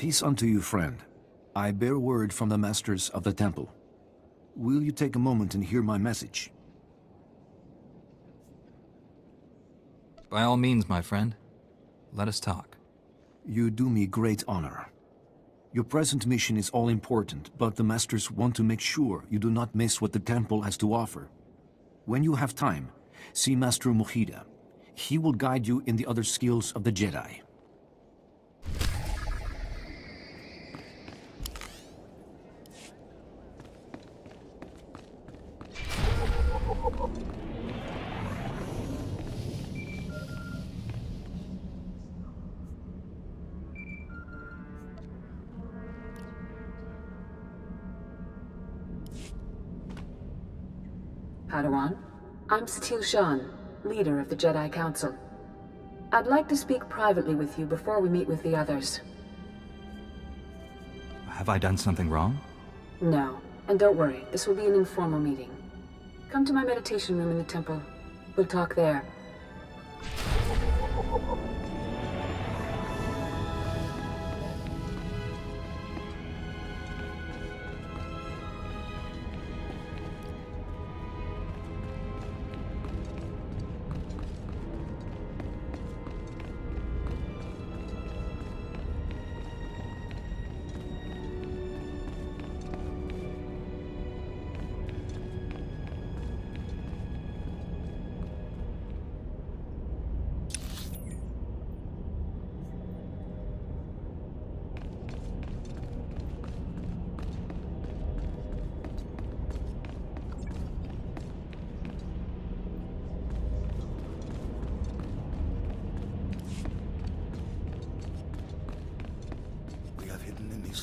Peace unto you, friend. I bear word from the masters of the temple. Will you take a moment and hear my message? By all means, my friend. Let us talk. You do me great honor. Your present mission is all important, but the Masters want to make sure you do not miss what the temple has to offer. When you have time, see Master Mojida. He will guide you in the other skills of the Jedi. Padawan, I'm Satil Shan, leader of the Jedi Council. I'd like to speak privately with you before we meet with the others. Have I done something wrong? No, and don't worry, this will be an informal meeting. Come to my meditation room in the temple. We'll talk there.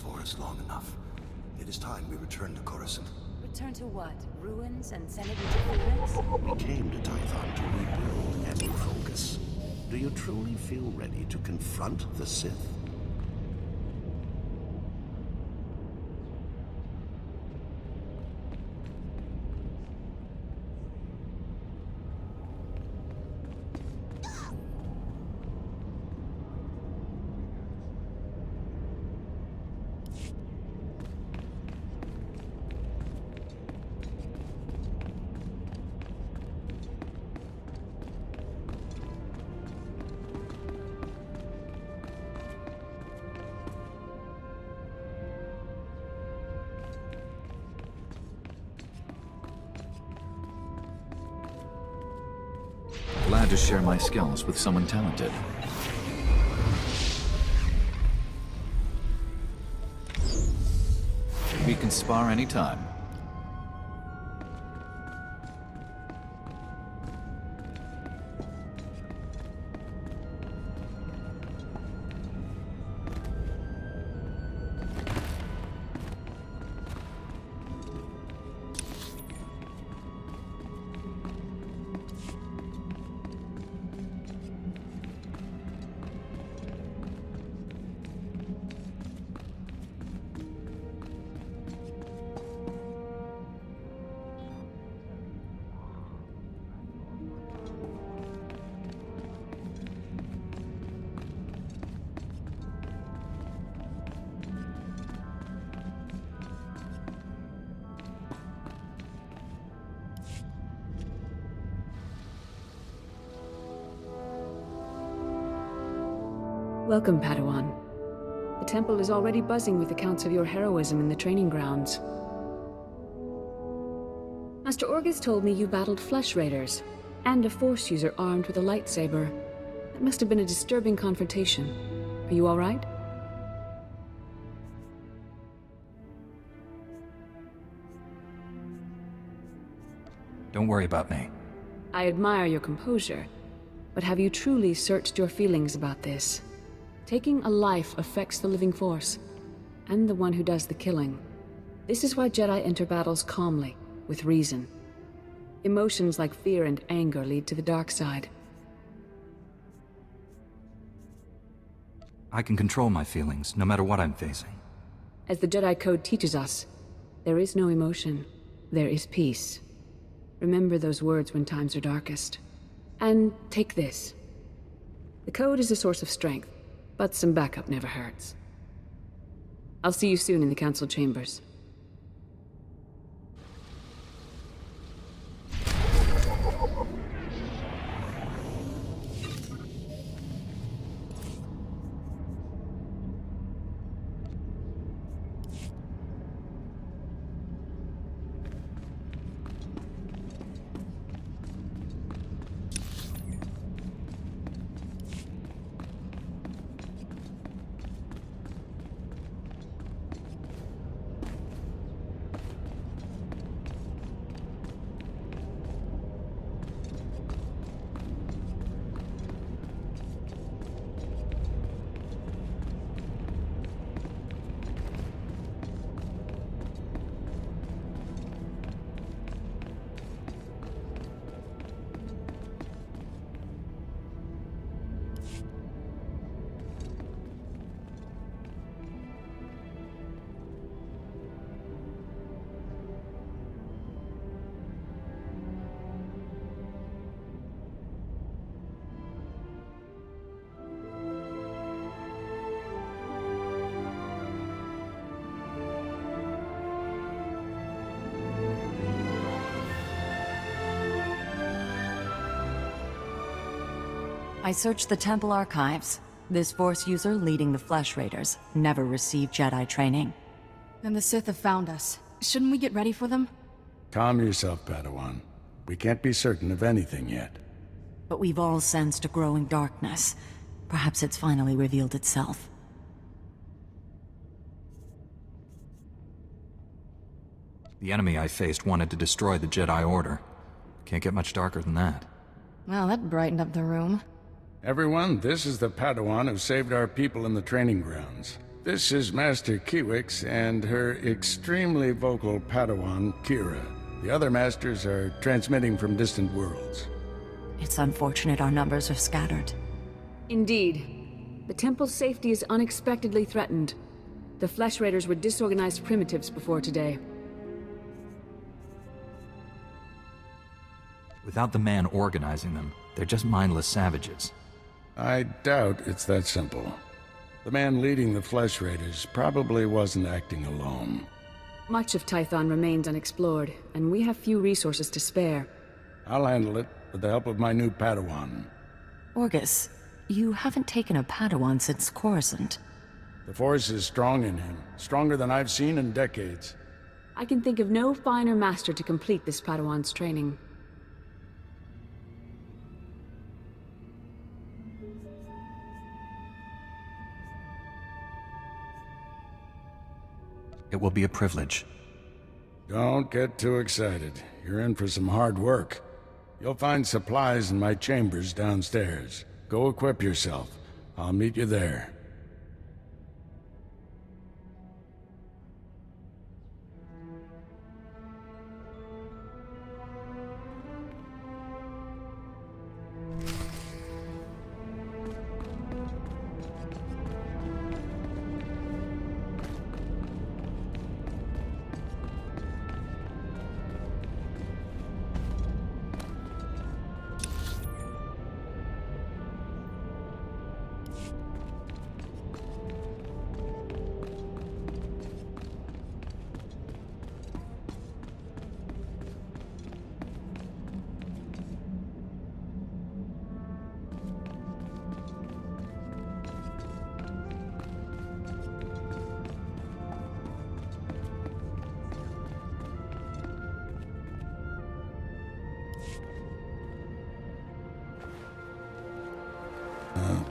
Forest long enough. It is time we return to Coruscant. Return to what? Ruins and Senate interference? We came to Tython to rebuild and refocus. Do you truly feel ready to confront the Sith? Glad to share my skills with someone talented. We can spar anytime. Welcome, Padawan. The temple is already buzzing with accounts of your heroism in the training grounds. Master Orgus told me you battled flesh raiders, and a Force user armed with a lightsaber. That must have been a disturbing confrontation. Are you all right? Don't worry about me. I admire your composure, but have you truly searched your feelings about this? Taking a life affects the living Force, and the one who does the killing. This is why Jedi enter battles calmly, with reason. Emotions like fear and anger lead to the dark side. I can control my feelings, no matter what I'm facing. As the Jedi Code teaches us, there is no emotion, there is peace. Remember those words when times are darkest. And take this. The Code is a source of strength, but some backup never hurts. I'll see you soon in the council chambers. I searched the temple archives. This Force user leading the Flesh Raiders never received Jedi training. Then the Sith have found us. Shouldn't we get ready for them? Calm yourself, Padawan. We can't be certain of anything yet. But we've all sensed a growing darkness. Perhaps it's finally revealed itself. The enemy I faced wanted to destroy the Jedi Order. Can't get much darker than that. Well, that brightened up the room. Everyone, this is the Padawan who saved our people in the training grounds. This is Master Kiwix and her extremely vocal Padawan, Kira. The other masters are transmitting from distant worlds. It's unfortunate our numbers are scattered. Indeed. The temple's safety is unexpectedly threatened. The Flesh Raiders were disorganized primitives before today. Without the man organizing them, they're just mindless savages. I doubt it's that simple. The man leading the Flesh Raiders probably wasn't acting alone. Much of Tython remains unexplored, and we have few resources to spare. I'll handle it with the help of my new Padawan. Orgus, you haven't taken a Padawan since Coruscant. The Force is strong in him, stronger than I've seen in decades. I can think of no finer master to complete this Padawan's training. It will be a privilege. Don't get too excited. You're in for some hard work. You'll find supplies in my chambers downstairs. Go equip yourself. I'll meet you there.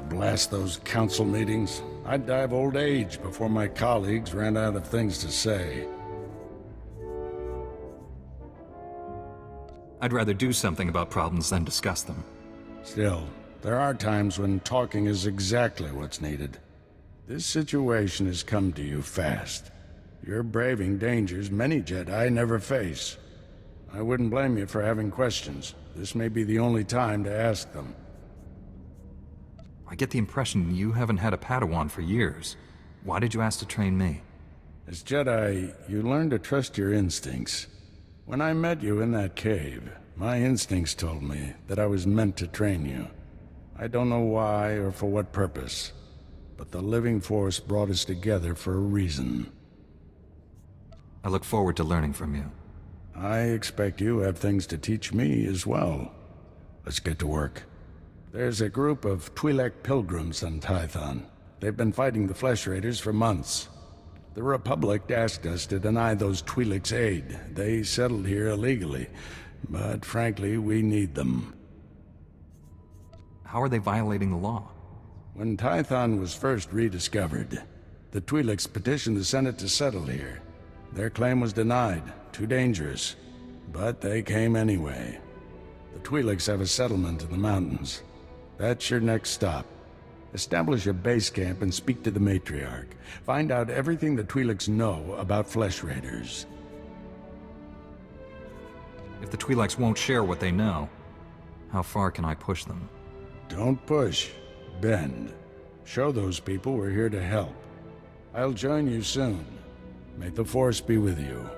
Blast those council meetings. I'd die of old age before my colleagues ran out of things to say. I'd rather do something about problems than discuss them. Still, there are times when talking is exactly what's needed. This situation has come to you fast. You're braving dangers many Jedi never face. I wouldn't blame you for having questions. This may be the only time to ask them. I get the impression you haven't had a Padawan for years. Why did you ask to train me? As Jedi, you learn to trust your instincts. When I met you in that cave, my instincts told me that I was meant to train you. I don't know why or for what purpose. but the living force brought us together for a reason. I look forward to learning from you. I expect you have things to teach me as well. Let's get to work. There's a group of Twi'lek pilgrims on Tython. They've been fighting the Flesh Raiders for months. The Republic asked us to deny those Twi'leks aid. They settled here illegally, but frankly, we need them. How are they violating the law? When Tython was first rediscovered, the Twi'leks petitioned the Senate to settle here. Their claim was denied, too dangerous, but they came anyway. The Twi'leks have a settlement in the mountains. That's your next stop. Establish a base camp and speak to the Matriarch. Find out everything the Twi'leks know about Flesh Raiders. If the Twi'leks won't share what they know, how far can I push them? Don't push. Bend. Show those people we're here to help. I'll join you soon. May the Force be with you.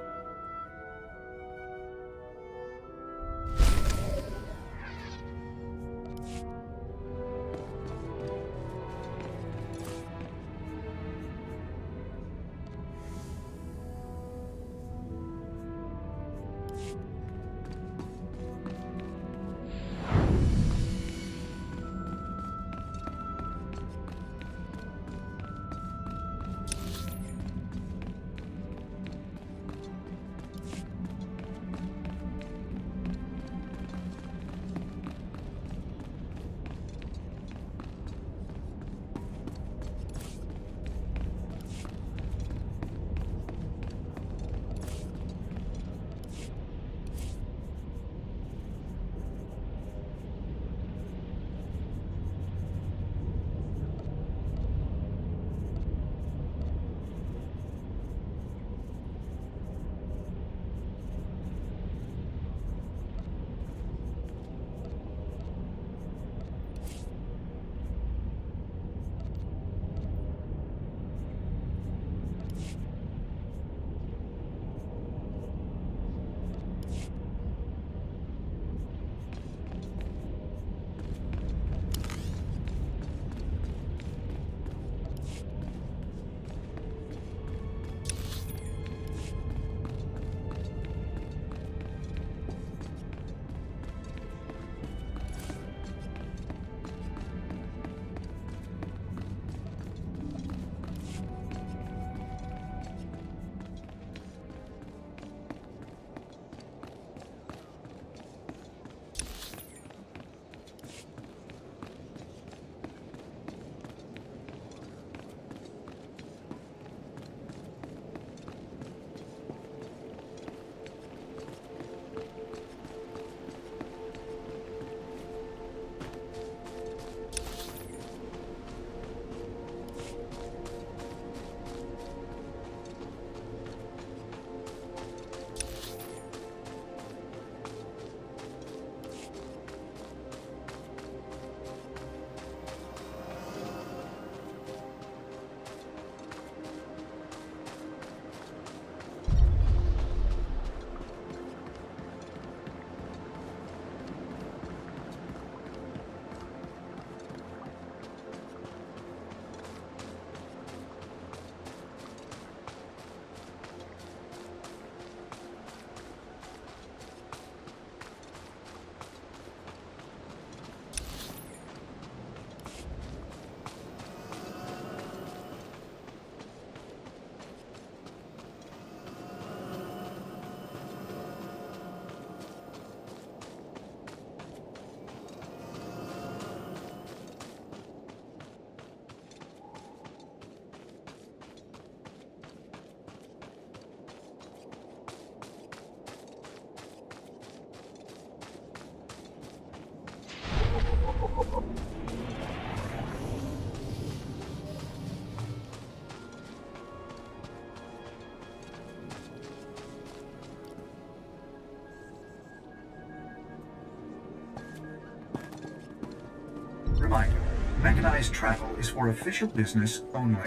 Reminder, mechanized travel is for official business only.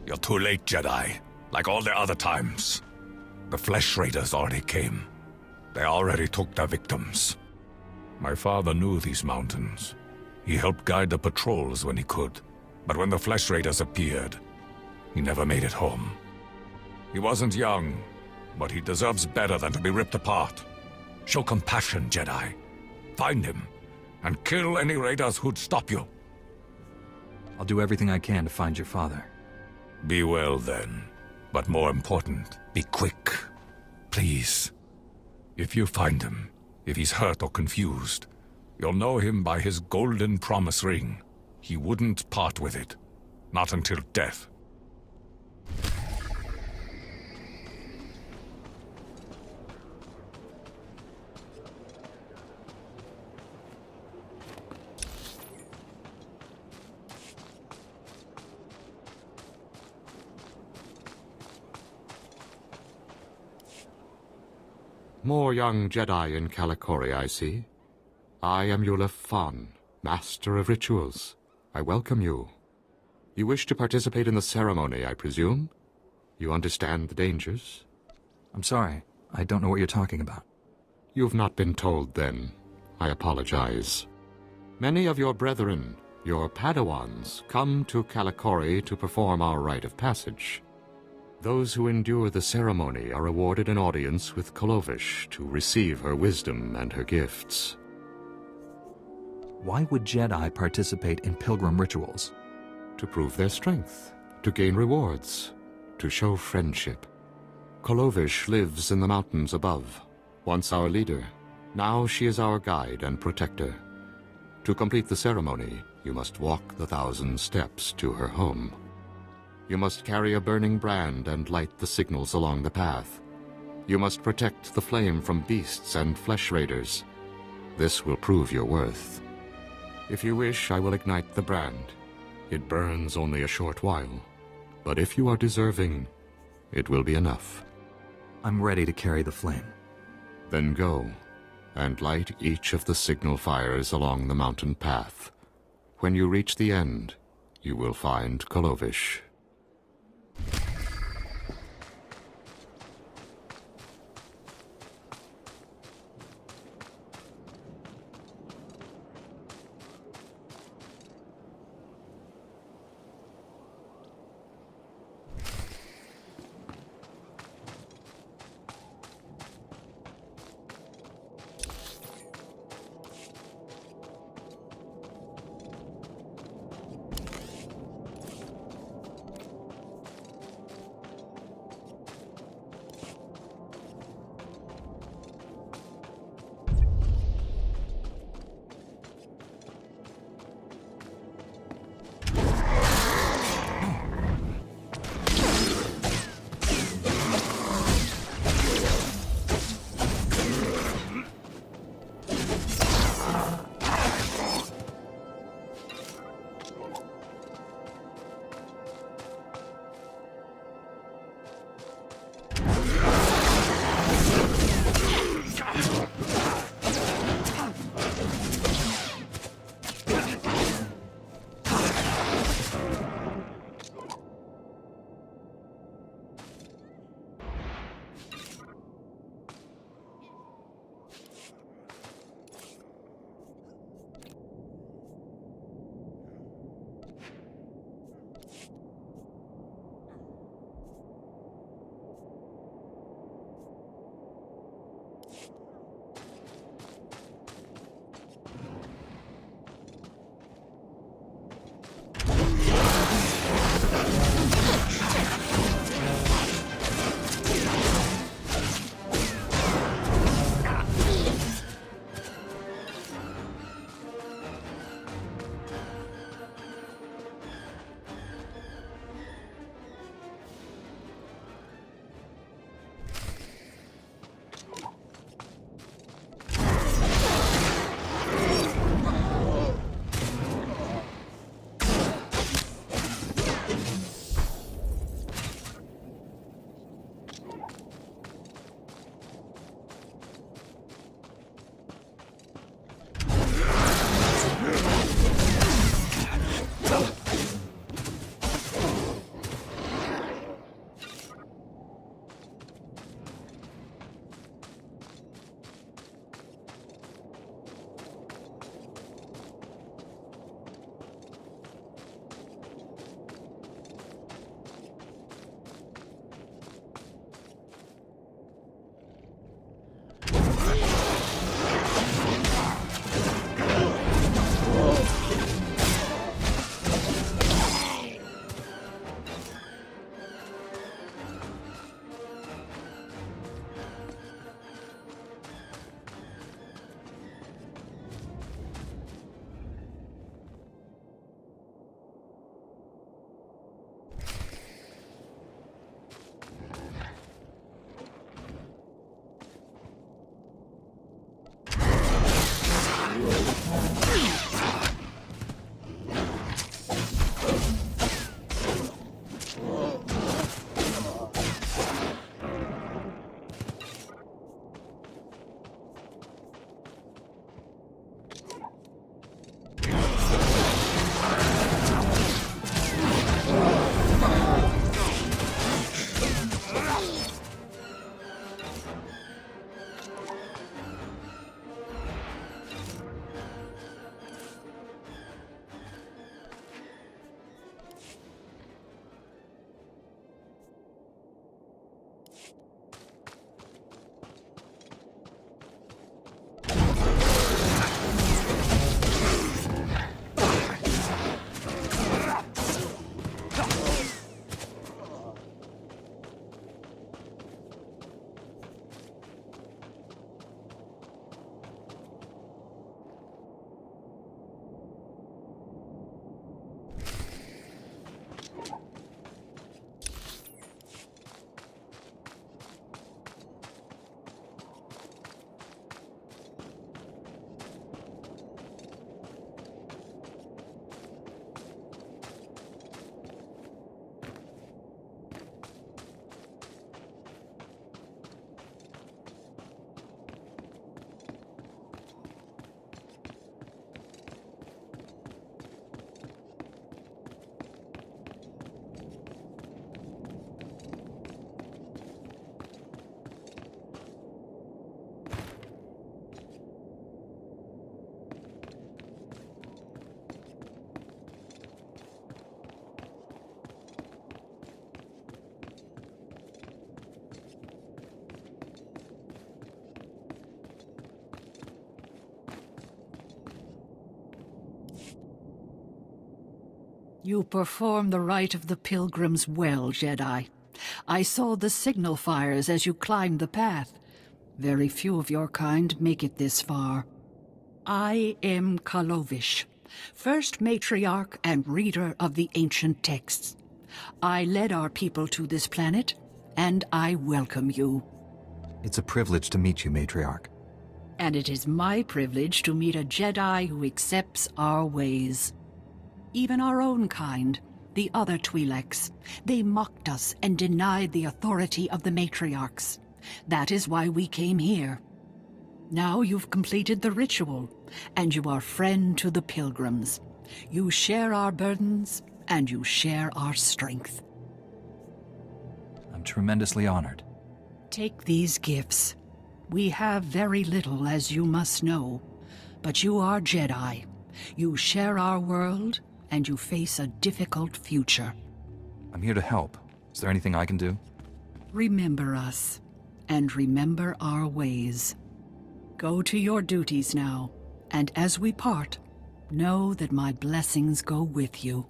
You're too late, Jedi. Like all the other times. The Flesh Raiders already came. They already took their victims. My father knew these mountains. He helped guide the patrols when he could. But when the Flesh Raiders appeared, he never made it home. He wasn't young, but he deserves better than to be ripped apart. Show compassion, Jedi. Find him, and kill any raiders who'd stop you. I'll do everything I can to find your father. Be well, then. But more important, be quick. Please. If you find him, if he's hurt or confused, you'll know him by his golden promise ring. He wouldn't part with it. Not until death. More young Jedi in Kalikori, I see. I am Yulef Fan, Master of Rituals. I welcome you. You wish to participate in the ceremony, I presume? You understand the dangers? I'm sorry. I don't know what you're talking about. You've not been told, then. I apologize. Many of your brethren, your Padawans, come to Kalikori to perform our rite of passage. Those who endure the ceremony are awarded an audience with Kolovish to receive her wisdom and her gifts. Why would Jedi participate in pilgrim rituals? To prove their strength, to gain rewards, to show friendship. Kolovish lives in the mountains above, once our leader. Now she is our guide and protector. To complete the ceremony, you must walk the 1,000 steps to her home. You must carry a burning brand and light the signals along the path. You must protect the flame from beasts and flesh raiders. This will prove your worth. If you wish, I will ignite the brand. It burns only a short while, but if you are deserving, it will be enough. I'm ready to carry the flame. Then go, and light each of the signal fires along the mountain path. When you reach the end, you will find Kolovish. You perform the rite of the pilgrims well, Jedi. I saw the signal fires as you climbed the path. Very few of your kind make it this far. I am Kalovish, first matriarch and reader of the ancient texts. I led our people to this planet, and I welcome you. It's a privilege to meet you, Matriarch. And it is my privilege to meet a Jedi who accepts our ways. Even our own kind, the other Twi'leks, they mocked us and denied the authority of the matriarchs. That is why we came here. Now you've completed the ritual, and you are friend to the pilgrims. You share our burdens, and you share our strength. I'm tremendously honored. Take these gifts. We have very little, as you must know, but you are Jedi. You share our world, and you face a difficult future. I'm here to help. Is there anything I can do? Remember us, and remember our ways. Go to your duties now, and as we part, know that my blessings go with you.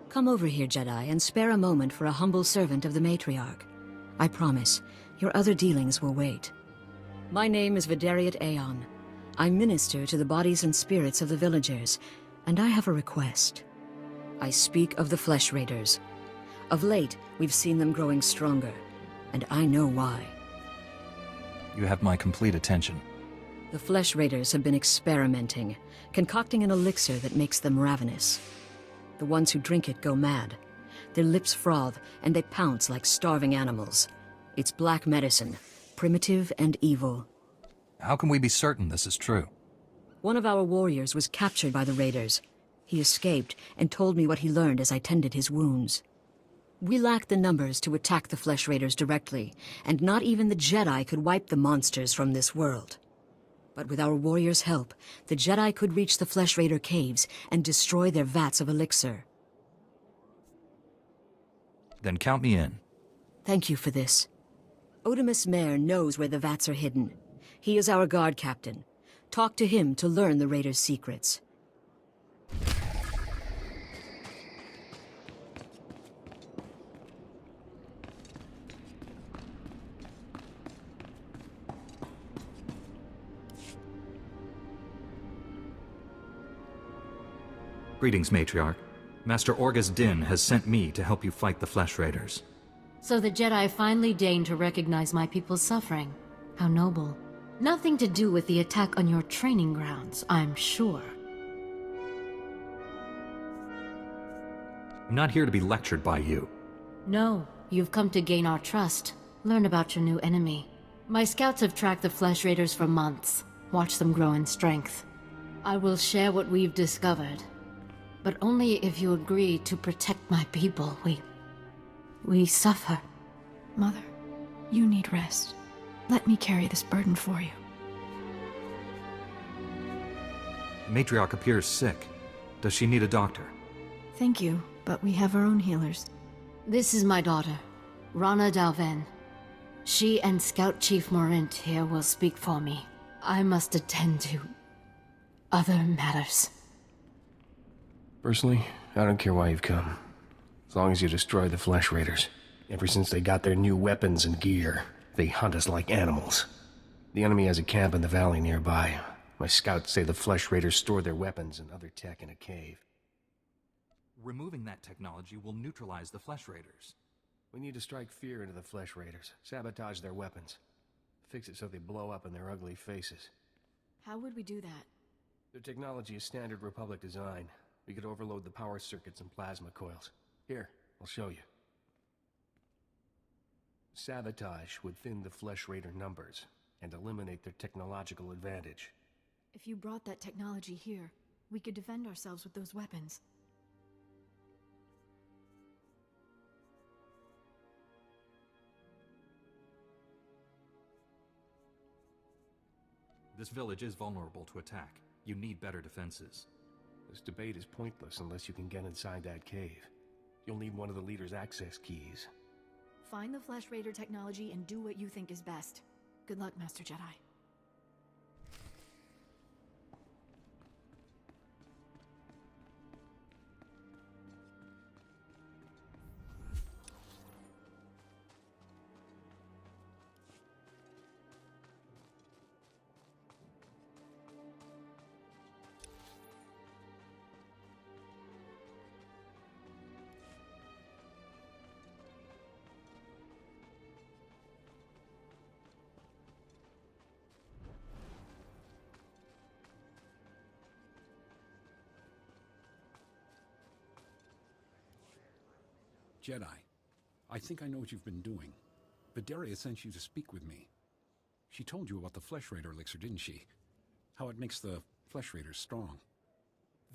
Come over here, Jedi, and spare a moment for a humble servant of the Matriarch. I promise, your other dealings will wait. My name is Vidariat Aeon. I minister to the bodies and spirits of the villagers, and I have a request. I speak of the Flesh Raiders. Of late, we've seen them growing stronger, and I know why. You have my complete attention. The Flesh Raiders have been experimenting, concocting an elixir that makes them ravenous. The ones who drink it go mad. Their lips froth, and they pounce like starving animals. It's black medicine, primitive and evil. How can we be certain this is true? One of our warriors was captured by the raiders. He escaped and told me what he learned as I tended his wounds. We lacked the numbers to attack the Flesh Raiders directly, and not even the Jedi could wipe the monsters from this world. But with our warriors' help, the Jedi could reach the Flesh Raider caves and destroy their vats of elixir. Then count me in. Thank you for this. Otimus Mare knows where the vats are hidden. He is our guard captain. Talk to him to learn the Raiders' secrets. Greetings, Matriarch. Master Orgus Din has sent me to help you fight the Flesh Raiders. So the Jedi finally deigned to recognize my people's suffering. How noble. Nothing to do with the attack on your training grounds, I'm sure. I'm not here to be lectured by you. No, you've come to gain our trust. Learn about your new enemy. My scouts have tracked the Flesh Raiders for months. Watched them grow in strength. I will share what we've discovered. But only if you agree to protect my people. We suffer. Mother, you need rest. Let me carry this burden for you. Matriarch appears sick. Does she need a doctor? Thank you, but we have our own healers. This is my daughter, Rana Dalven. She and Scout Chief Morint here will speak for me. I must attend to other matters. Personally, I don't care why you've come. As long as you destroy the Flesh Raiders. Ever since they got their new weapons and gear, they hunt us like animals. The enemy has a camp in the valley nearby. My scouts say the Flesh Raiders store their weapons and other tech in a cave. Removing that technology will neutralize the Flesh Raiders. We need to strike fear into the Flesh Raiders, sabotage their weapons. Fix it so they blow up in their ugly faces. How would we do that? Their technology is standard Republic design. We could overload the power circuits and plasma coils. Here, I'll show you. Sabotage would thin the Flesh Raider numbers and eliminate their technological advantage. If you brought that technology here, we could defend ourselves with those weapons. This village is vulnerable to attack. You need better defenses. This debate is pointless unless you can get inside that cave. You'll need one of the leader's access keys. Find the Flesh Raider technology and do what you think is best. Good luck, Master Jedi. Jedi, I think I know what you've been doing. Vidaria sent you to speak with me. She told you about the Flesh Raider elixir, didn't she? How it makes the Flesh Raiders strong.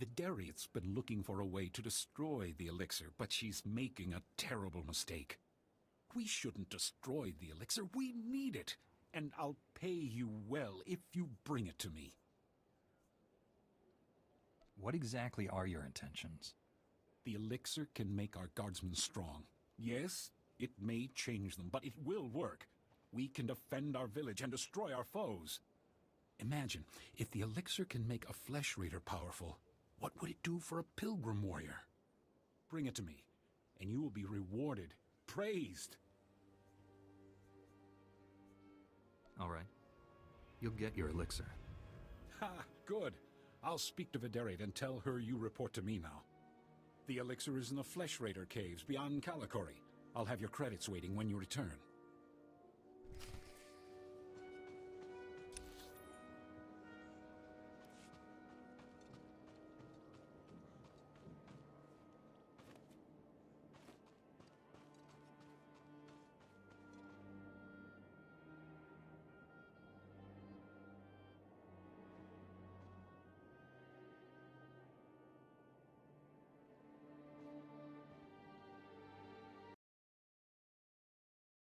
Vidaria's been looking for a way to destroy the elixir, but she's making a terrible mistake. We shouldn't destroy the elixir, we need it! And I'll pay you well if you bring it to me. What exactly are your intentions? The elixir can make our guardsmen strong. Yes, it may change them, but it will work. We can defend our village and destroy our foes. Imagine, if the elixir can make a Flesh Raider powerful, what would it do for a pilgrim warrior? Bring it to me, and you will be rewarded, praised. All right. You'll get your elixir. Ha! Good. I'll speak to Vidaria and tell her you report to me now. The elixir is in the Flesh Raider caves beyond Kalikori. I'll have your credits waiting when you return.